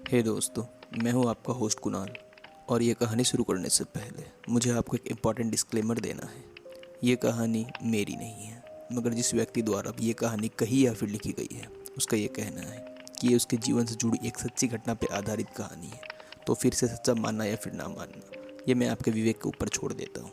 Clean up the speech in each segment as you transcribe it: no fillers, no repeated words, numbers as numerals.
हे दोस्तों, मैं हूं आपका होस्ट कुणाल। और ये कहानी शुरू करने से पहले मुझे आपको एक इम्पॉर्टेंट डिस्क्लेमर देना है। ये कहानी मेरी नहीं है, मगर जिस व्यक्ति द्वारा भी ये कहानी कही या फिर लिखी गई है उसका ये कहना है कि ये उसके जीवन से जुड़ी एक सच्ची घटना पर आधारित कहानी है। तो फिर से सच्चा मानना या फिर ना मानना, ये मैं आपके विवेक के ऊपर छोड़ देता हूँ।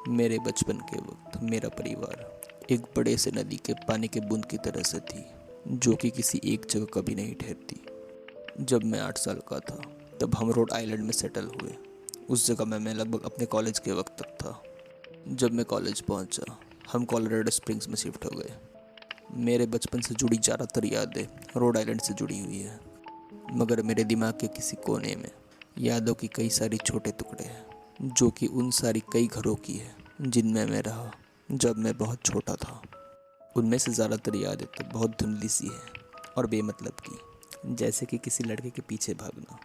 मेरे बचपन के वक्त मेरा परिवार एक बड़े से नदी के पानी के बूंद की तरह से थी, जो कि किसी एक जगह कभी नहीं ठहरती। जब मैं 8 साल का था तब हम रोड आइलैंड में सेटल हुए। उस जगह में मैं लगभग अपने कॉलेज के वक्त तक था। जब मैं कॉलेज पहुंचा, हम कोलोराडो स्प्रिंग्स में शिफ्ट हो गए। मेरे बचपन से जुड़ी ज़्यादातर यादें रोड आइलैंड से जुड़ी हुई है, मगर मेरे दिमाग के किसी कोने में यादों की कई सारी छोटे टुकड़े हैं, जो कि उन सारी कई घरों की है जिनमें मैं रहा जब मैं बहुत छोटा था। उनमें से ज़्यादातर यादें तो बहुत धुंधली सी है और बेमतलब की, जैसे कि किसी लड़के के पीछे भागना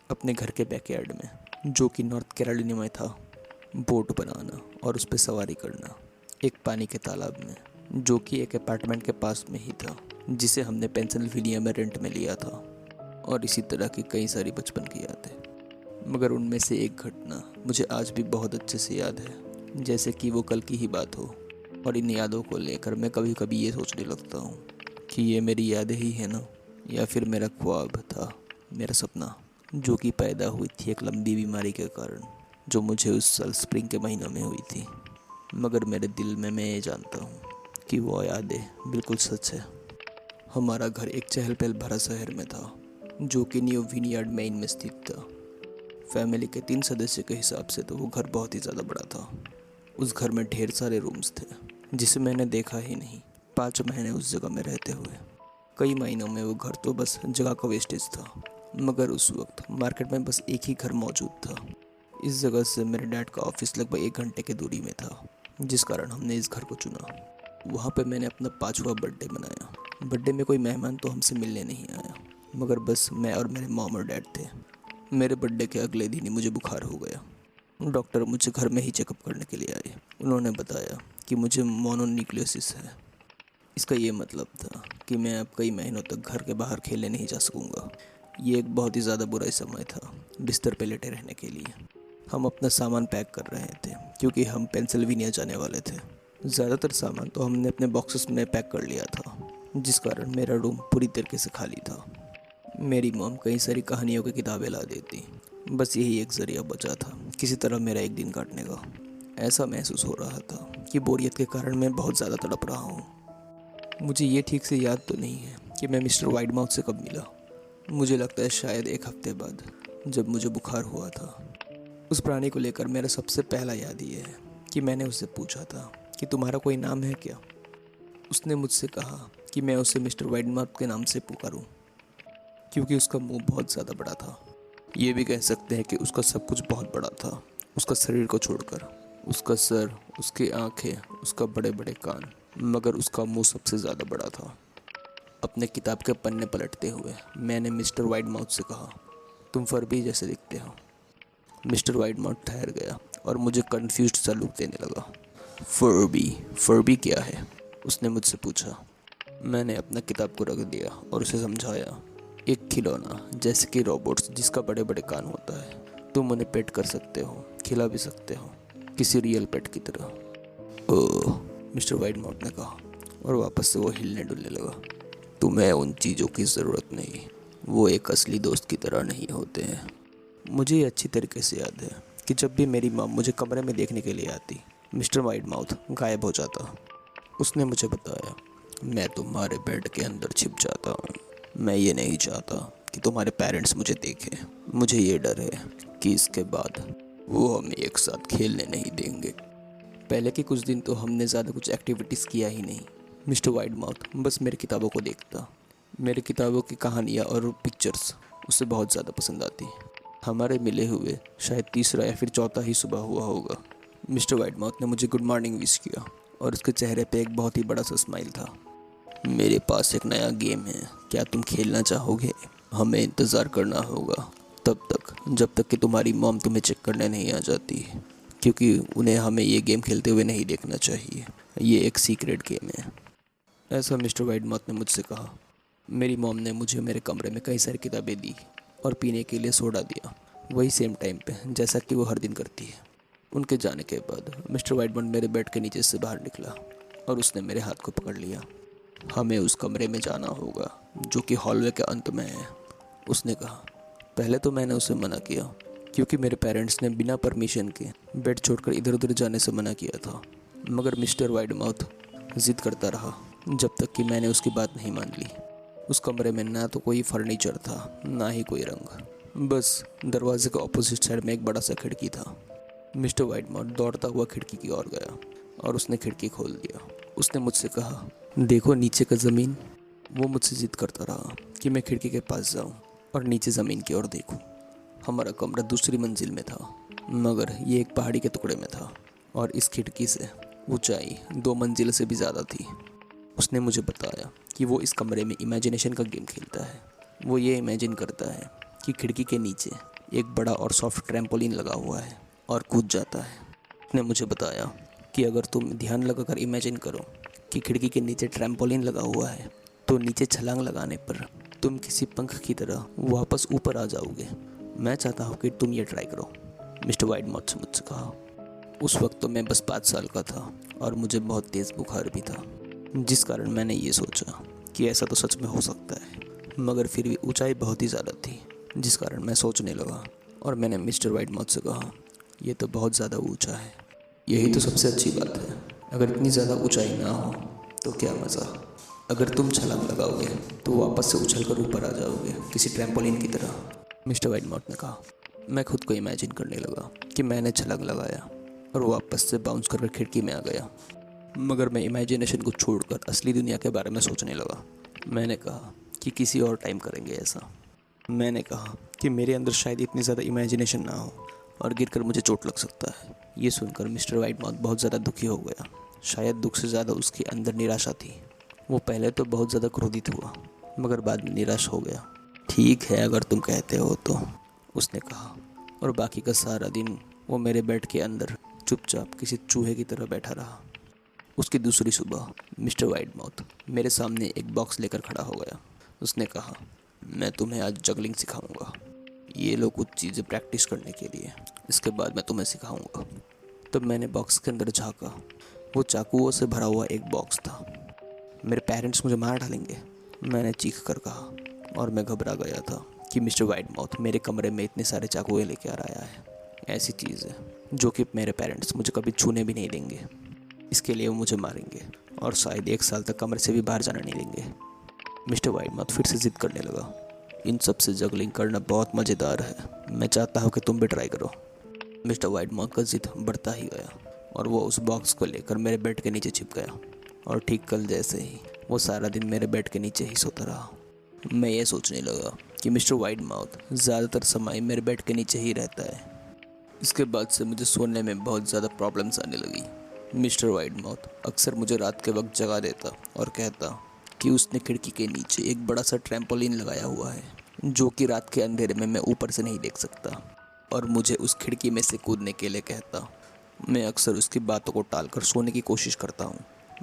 अपने घर के बैकयार्ड में, जो कि नॉर्थ कैरोलिना में था, बोट बनाना और उस पर सवारी करना एक पानी के तालाब में, जो कि एक अपार्टमेंट के पास में ही था, जिसे हमने पेंसिल्वेनिया में रेंट में लिया था। और इसी तरह की कई सारी बचपन की यादें, मगर उनमें से एक घटना मुझे आज भी बहुत अच्छे से याद है, जैसे कि वो कल की ही बात हो। और इन यादों को लेकर मैं कभी कभी ये सोचने लगता हूँ कि ये मेरी यादें ही है ना, या फिर मेरा ख्वाब था, मेरा सपना, जो कि पैदा हुई थी एक लंबी बीमारी के कारण, जो मुझे उस साल स्प्रिंग के महीनों में हुई थी। मगर मेरे दिल में मैं ये जानता हूँ कि वो यादें बिल्कुल सच है। हमारा घर एक चहल पहल भरा शहर में था, जो कि न्यू विनियार्ड मेन में स्थित था। फैमिली के 3 सदस्य के हिसाब से तो वो घर बहुत ही ज़्यादा बड़ा था। उस घर में ढेर सारे रूम्स थे, जिसे मैंने देखा ही नहीं 5 महीने उस जगह में रहते हुए। कई महीनों में वो घर तो बस जगह का वेस्टेज था, मगर उस वक्त मार्केट में बस एक ही घर मौजूद था। इस जगह से मेरे डैड का ऑफिस लगभग 1 घंटे की दूरी में था, जिस कारण हमने इस घर को चुना। वहाँ पे मैंने अपना 5वां बर्थडे मनाया। बर्थडे में कोई मेहमान तो हमसे मिलने नहीं आया, मगर बस मैं और मेरे मॉम और डैड थे। मेरे बर्थडे के अगले दिन ही मुझे बुखार हो गया। डॉक्टर मुझे घर में ही चेकअप करने के लिए आए। उन्होंने बताया कि मुझे मोनोन्यूक्लियोसिस है। इसका ये मतलब था कि मैं अब कई महीनों तक घर के बाहर खेलने नहीं जा सकूंगा। ये एक बहुत ही ज़्यादा बुरा समय था बिस्तर पे लेटे रहने के लिए। हम अपना सामान पैक कर रहे थे, क्योंकि हम पेंसिल्वेनिया जाने वाले थे। ज़्यादातर सामान तो हमने अपने बॉक्सेस में पैक कर लिया था, जिस कारण मेरा रूम पूरी तरीके से खाली था। मेरी मॉम कई सारी कहानियों की किताबें ला देती, बस यही एक ज़रिया बचा था किसी तरह मेरा एक दिन काटने का। ऐसा महसूस हो रहा था कि बोरियत के कारण मैं बहुत ज़्यादा तड़प रहा हूँ। मुझे ये ठीक से याद तो नहीं है कि मैं मिस्टर वाइडमाउथ से कब मिला। मुझे लगता है शायद 1 हफ्ते बाद, जब मुझे बुखार हुआ था। उस प्राणी को लेकर मेरा सबसे पहला याद ये है कि मैंने उससे पूछा था कि तुम्हारा कोई नाम है क्या। उसने मुझसे कहा कि मैं उसे मिस्टर वाइडमाउथ के नाम से पुकारूं, क्योंकि उसका मुंह बहुत ज़्यादा बड़ा था। ये भी कह सकते हैं कि उसका सब कुछ बहुत बड़ा था, उसका शरीर को छोड़कर। उसका सर, उसकी आंखें, उसका बड़े बड़े कान, मगर उसका मुंह सबसे ज़्यादा बड़ा था। अपने किताब के पन्ने पलटते हुए मैंने मिस्टर वाइडमाउथ से कहा, तुम फर्बी जैसे दिखते हो। मिस्टर वाइडमाउथ ठहर गया और मुझे कन्फ्यूज्ड सा लुक देने लगा। फर्बी, फर्बी क्या है? उसने मुझसे पूछा। मैंने अपना किताब को रख दिया और उसे समझाया, एक खिलौना जैसे कि रोबोट्स जिसका बड़े बड़े कान होता है। तुम उन्हें पेट कर सकते हो, खिला भी सकते हो, किसी रियल पेट की तरह। ओह, मिस्टर वाइडमाउथ ने कहा, और वापस से वो हिलने डुलने लगा। तुम्हें उन चीज़ों की ज़रूरत नहीं, वो एक असली दोस्त की तरह नहीं होते हैं। मुझे ये अच्छी तरीके से याद है कि जब भी मेरी माँ मुझे कमरे में देखने के लिए आती, मिस्टर वाइडमाउथ गायब हो जाता। उसने मुझे बताया, मैं तुम्हारे बेड के अंदर छिप जाता हूँ। मैं ये नहीं चाहता कि तुम्हारे पेरेंट्स मुझे देखें। मुझे ये डर है कि इसके बाद वो हमें एक साथ खेलने नहीं देंगे। पहले के कुछ दिन तो हमने ज़्यादा कुछ एक्टिविटीज़ किया ही नहीं। मिस्टर वाइडमाउथ बस मेरी किताबों को देखता। मेरी किताबों की कहानियाँ और पिक्चर्स उसे बहुत ज़्यादा पसंद आती। हमारे मिले हुए शायद 3रा या फिर 4था ही सुबह हुआ होगा। मिस्टर वाइडमाउथ ने मुझे गुड मॉर्निंग विश किया और उसके चेहरे पे एक बहुत ही बड़ा सा स्माइल था। मेरे पास एक नया गेम है, क्या तुम खेलना चाहोगे? हमें इंतज़ार करना होगा तब तक, जब तक कि तुम्हारी मॉम तुम्हें चेक करने नहीं आ जाती, क्योंकि उन्हें हमें ये गेम खेलते हुए नहीं देखना चाहिए। ये एक सीक्रेट गेम है। ऐसा मिस्टर वाइडमाउथ ने मुझसे कहा। मेरी मॉम ने मुझे मेरे कमरे में कई सारी किताबें दी और पीने के लिए सोडा दिया, वही सेम टाइम पे जैसा कि वो हर दिन करती है। उनके जाने के बाद मिस्टर वाइडमाउथ मेरे बेड के नीचे से बाहर निकला और उसने मेरे हाथ को पकड़ लिया। हमें उस कमरे में जाना होगा जो कि हॉलवे के अंत में है, उसने कहा। पहले तो मैंने उसे मना किया क्योंकि मेरे पेरेंट्स ने बिना परमिशन के बेड छोड़कर इधर उधर जाने से मना किया था, मगर मिस्टर वाइडमाउथ ज़िद करता रहा जब तक कि मैंने उसकी बात नहीं मान ली। उस कमरे में ना तो कोई फर्नीचर था, ना ही कोई रंग, बस दरवाजे के ऑपोजिट साइड में एक बड़ा सा खिड़की था। मिस्टर वाइडमाउथ दौड़ता हुआ खिड़की की ओर गया और उसने खिड़की खोल दिया। उसने मुझसे कहा, देखो नीचे का ज़मीन। वो मुझसे जिद करता रहा कि मैं खिड़की के पास जाऊं और नीचे ज़मीन की ओर देखूं। हमारा कमरा दूसरी मंजिल में था, मगर ये एक पहाड़ी के टुकड़े में था और इस खिड़की से ऊंचाई 2 मंजिल से भी ज़्यादा थी। उसने मुझे बताया कि वो इस कमरे में इमेजिनेशन का गेम खेलता है। वो ये इमेजिन करता है कि खिड़की के नीचे एक बड़ा और सॉफ्ट ट्रैम्पोलिन लगा हुआ है और कूद जाता है। उसने मुझे बताया कि अगर तुम ध्यान लगाकर इमेजिन करो कि खिड़की के नीचे ट्रैम्पोलिन लगा हुआ है तो नीचे छलांग लगाने पर तुम किसी पंख की तरह वापस ऊपर आ जाओगे। मैं चाहता हूँ कि तुम ये ट्राई करो, मिस्टर वाइडमाउथ से मुझसे कहा। उस वक्त तो मैं बस 5 साल का था और मुझे बहुत तेज़ बुखार भी था, जिस कारण मैंने ये सोचा कि ऐसा तो सच में हो सकता है, मगर फिर भी ऊंचाई बहुत ही ज़्यादा थी, जिस कारण मैं सोचने लगा और मैंने मिस्टर वाइडमाउथ से कहा, यह तो बहुत ज़्यादा ऊंचा है। यही तो सबसे अच्छी बात है, अगर इतनी ज़्यादा ऊंचाई ना हो तो क्या मज़ा। अगर तुम छलांग लगाओगे तो वापस से उछल कर ऊपर आ जाओगे किसी ट्रैम्पोलिन की तरह, मिस्टर वाइडमाउथ ने कहा। मैं खुद को इमेजिन करने लगा कि मैंने छलांग लगाया और वापस से बाउंस कर खिड़की में आ गया, मगर मैं इमेजिनेशन को छोड़कर असली दुनिया के बारे में सोचने लगा। मैंने कहा कि किसी और टाइम करेंगे ऐसा। मैंने कहा कि मेरे अंदर शायद इतनी ज़्यादा इमेजिनेशन ना हो और गिरकर मुझे चोट लग सकता है। ये सुनकर मिस्टर वाइडमाउथ बहुत ज़्यादा दुखी हो गया। शायद दुख से ज़्यादा उसके अंदर निराशा थी। वो पहले तो बहुत ज़्यादा क्रोधित हुआ, मगर बाद में निराश हो गया। ठीक है, अगर तुम कहते हो तो, उसने कहा। और बाकी का सारा दिन वो मेरे बेड के अंदर चुपचाप किसी चूहे की तरह बैठा रहा। उसकी दूसरी सुबह मिस्टर वाइडमाउथ मेरे सामने एक बॉक्स लेकर खड़ा हो गया। उसने कहा, मैं तुम्हें आज जगलिंग सिखाऊंगा। ये लो कुछ चीज़ें प्रैक्टिस करने के लिए, इसके बाद मैं तुम्हें सिखाऊंगा। तब मैंने बॉक्स के अंदर झांका। वो चाकुओं से भरा हुआ एक बॉक्स था। मेरे पेरेंट्स मुझे मार डालेंगे, मैंने चीख कर कहा, और मैं घबरा गया था कि मिस्टर वाइडमाउथ मेरे कमरे में इतने सारे चाकुएं लेकर आया है। ऐसी चीज़ है जो कि मेरे पेरेंट्स मुझे कभी छूने भी नहीं देंगे। इसके लिए वो मुझे मारेंगे और शायद 1 साल तक कमरे से भी बाहर जाना नहीं देंगे। मिस्टर वाइडमाउथ फिर से जिद करने लगा। इन सब से जगलिंग करना बहुत मज़ेदार है, मैं चाहता हूँ कि तुम भी ट्राई करो। मिस्टर वाइडमाउथ का जिद बढ़ता ही गया और वो उस बॉक्स को लेकर मेरे बेड के नीचे छिप गया। और ठीक कल जैसे ही वो सारा दिन मेरे बेड के नीचे ही सोता रहा। मैं ये सोचने लगा कि मिस्टर वाइडमाउथ ज़्यादातर समय मेरे बेड के नीचे ही रहता है। इसके बाद से मुझे सोने में बहुत ज़्यादा प्रॉब्लम्स आने लगी। मिस्टर वाइडमाउथ अक्सर मुझे रात के वक्त जगा देता और कहता कि उसने खिड़की के नीचे एक बड़ा सा ट्रैम्पोलिन लगाया हुआ है, जो कि रात के अंधेरे में मैं ऊपर से नहीं देख सकता, और मुझे उस खिड़की में से कूदने के लिए कहता। मैं अक्सर उसकी बातों को टालकर सोने की कोशिश करता हूँ,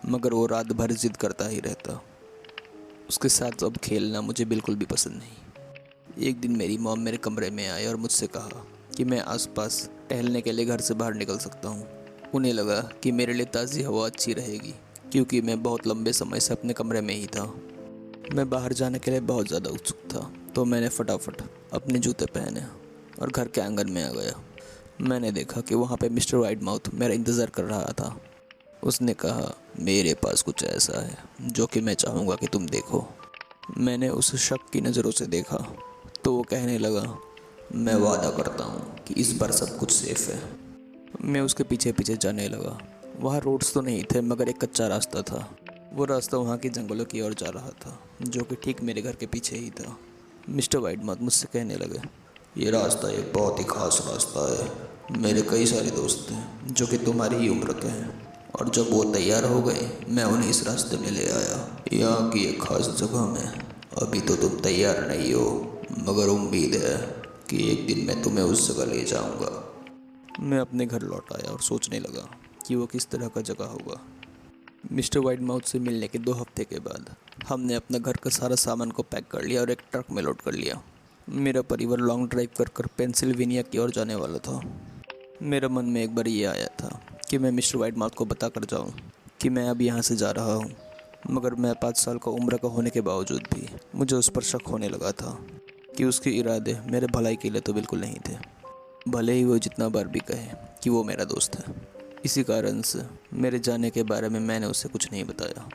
मगर वो रात भर जिद करता ही रहता। उसके साथ अब खेलना मुझे बिल्कुल भी पसंद नहीं। एक दिन मेरी मॉम मेरे कमरे में आई और मुझसे कहा कि मैं आसपास टहलने के लिए घर से बाहर निकल सकता हूँ। उन्हें लगा कि मेरे लिए ताज़ी हवा अच्छी रहेगी, क्योंकि मैं बहुत लंबे समय से अपने कमरे में ही था। मैं बाहर जाने के लिए बहुत ज़्यादा उत्सुक था, तो मैंने फटाफट अपने जूते पहने और घर के आंगन में आ गया। मैंने देखा कि वहाँ पे मिस्टर वाइडमाउथ मेरा इंतज़ार कर रहा था। उसने कहा, मेरे पास कुछ ऐसा है जो कि मैं चाहूँगा कि तुम देखो। मैंने उसे शक की नज़रों से देखा तो वो कहने लगा, मैं वादा करता हूँ कि इस बार सब कुछ सेफ है। मैं उसके पीछे पीछे जाने लगा। वहाँ रोड्स तो नहीं थे, मगर एक कच्चा रास्ता था। वो रास्ता वहाँ के जंगलों की ओर जा रहा था, जो कि ठीक मेरे घर के पीछे ही था। मिस्टर वाइडमाउथ मुझसे कहने लगे, ये रास्ता एक बहुत ही खास रास्ता है। मेरे कई सारे दोस्त हैं जो कि तुम्हारी ही उम्र के हैं, और जब वो तैयार हो गए मैं उन्हें इस रास्ते में ले आया, यहाँ की एक खास जगह में। अभी तो तुम तैयार नहीं हो, मगर उम्मीद है कि एक दिन मैं तुम्हें उस जगह ले जाऊँगा। मैं अपने घर लौट आया और सोचने लगा कि वो किस तरह का जगह होगा। मिस्टर वाइट माउथ से मिलने के 2 हफ्ते के बाद हमने अपना घर का सारा सामान को पैक कर लिया और एक ट्रक में लोड कर लिया। मेरा परिवार लॉन्ग ड्राइव कर पेंसिल्वेनिया की ओर जाने वाला था। मेरा मन में एक बार ये आया था कि मैं मिस्टर वाइट माउथ को बता कर जाऊँ कि मैं अब यहाँ से जा रहा हूँ, मगर मैं 5 साल का उम्र का होने के बावजूद भी मुझे उस पर शक होने लगा था कि उसके इरादे मेरे भलाई के लिए तो बिल्कुल नहीं थे, भले ही वो जितना बार भी कहे कि वो मेरा दोस्त है। इसी कारण से मेरे जाने के बारे में मैंने उसे कुछ नहीं बताया।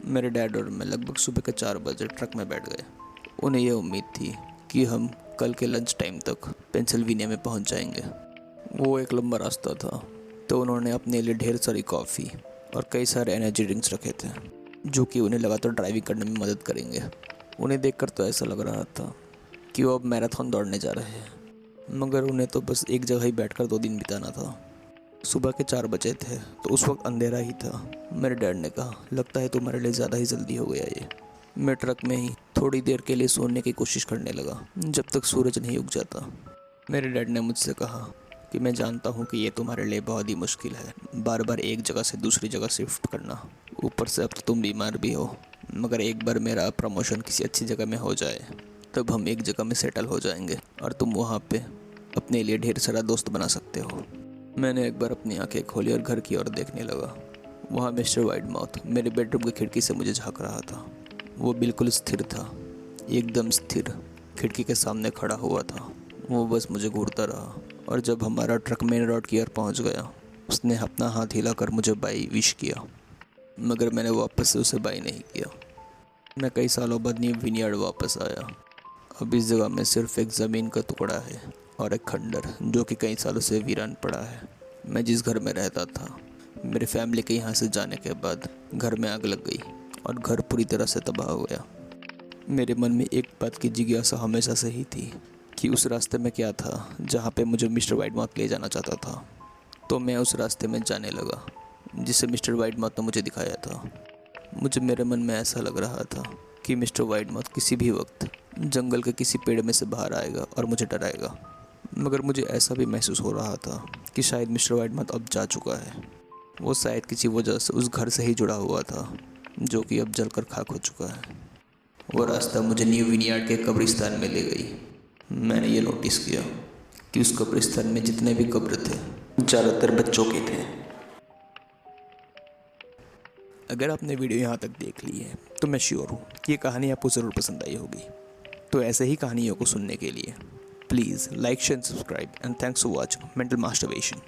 मेरे डैड और मैं लगभग सुबह के 4 बजे ट्रक में बैठ गए। उन्हें यह उम्मीद थी कि हम कल के लंच टाइम तक पेंसिल्वेनिया में पहुंच जाएंगे। वो एक लंबा रास्ता था, तो उन्होंने अपने लिए ढेर सारी कॉफ़ी और कई सारे एनर्जी ड्रिंक्स रखे थे, जो कि उन्हें लगातार ड्राइविंग करने में मदद करेंगे। उन्हें देखकर तो ऐसा लग रहा था कि वो अब मैराथन दौड़ने जा रहे हैं, मगर उन्हें तो बस एक जगह ही बैठकर 2 दिन बिताना था। सुबह के 4 बजे थे, तो उस वक्त अंधेरा ही था। मेरे डैड ने कहा, लगता है तुम्हारे लिए ज़्यादा ही जल्दी हो गया ये। मैं ट्रक में ही थोड़ी देर के लिए सोने की कोशिश करने लगा, जब तक सूरज नहीं उग जाता। मेरे डैड ने मुझसे कहा कि मैं जानता हूँ कि ये तुम्हारे लिए बहुत ही मुश्किल है, बार बार एक जगह से दूसरी जगह शिफ्ट करना। ऊपर से अब तो तुम बीमार भी हो, मगर एक बार मेरा प्रमोशन किसी अच्छी जगह में हो जाए, तब हम एक जगह में सेटल हो जाएंगे और तुम वहाँ पे अपने लिए ढेर सारा दोस्त बना सकते हो। मैंने एक बार अपनी आंखें खोली और घर की ओर देखने लगा। वहाँ मिस्टर वाइट माउथ मेरे बेडरूम की खिड़की से मुझे झाँक रहा था। वो बिल्कुल स्थिर था, एकदम स्थिर, खिड़की के सामने खड़ा हुआ था। वो बस मुझे घूरता रहा, और जब हमारा ट्रक मेन रोड की ओर पहुँच गया, उसने अपना हाथ हिलाकर मुझे बाय विश किया, मगर मैंने वापस से उसे बाय नहीं किया। मैं कई सालों बाद न्यू विनियार्ड वापस आया। अब इस जगह में सिर्फ एक ज़मीन का टुकड़ा है और एक खंडर, जो कि कई सालों से वीरान पड़ा है। मैं जिस घर में रहता था, मेरे फैमिली के यहाँ से जाने के बाद घर में आग लग गई और घर पूरी तरह से तबाह हो गया। मेरे मन में एक बात की जिज्ञासा हमेशा से ही थी कि उस रास्ते में क्या था जहाँ पे मुझे मिस्टर वाइट माउथ ले जाना चाहता था। तो मैं उस रास्ते में जाने लगा जिसे मिस्टर वाइट माउथ ने मुझे दिखाया था। मुझे मेरे मन में ऐसा लग रहा था कि मिस्टर वाइट माउथ किसी भी वक्त जंगल के किसी पेड़ में से बाहर आएगा और मुझे डराएगा। मगर मुझे ऐसा भी महसूस हो रहा था कि शायद मिस्टर वाइट माउथ अब जा चुका है। वो शायद किसी वजह से उस घर से ही जुड़ा हुआ था, जो कि अब जलकर खाक हो चुका है। वो रास्ता मुझे न्यू विनियार्ड के कब्रिस्तान में ले गई। मैंने ये नोटिस किया कि उस कब्रिस्तान में जितने भी कब्र थे, ज़्यादातर बच्चों के थे। अगर आपने वीडियो यहाँ तक देख ली है, तो मैं श्योर हूँ कि ये कहानी आपको ज़रूर पसंद आई होगी। तो ऐसे ही कहानियों को सुनने के लिए please like, share, subscribe, and thanks for watching mental masturbation.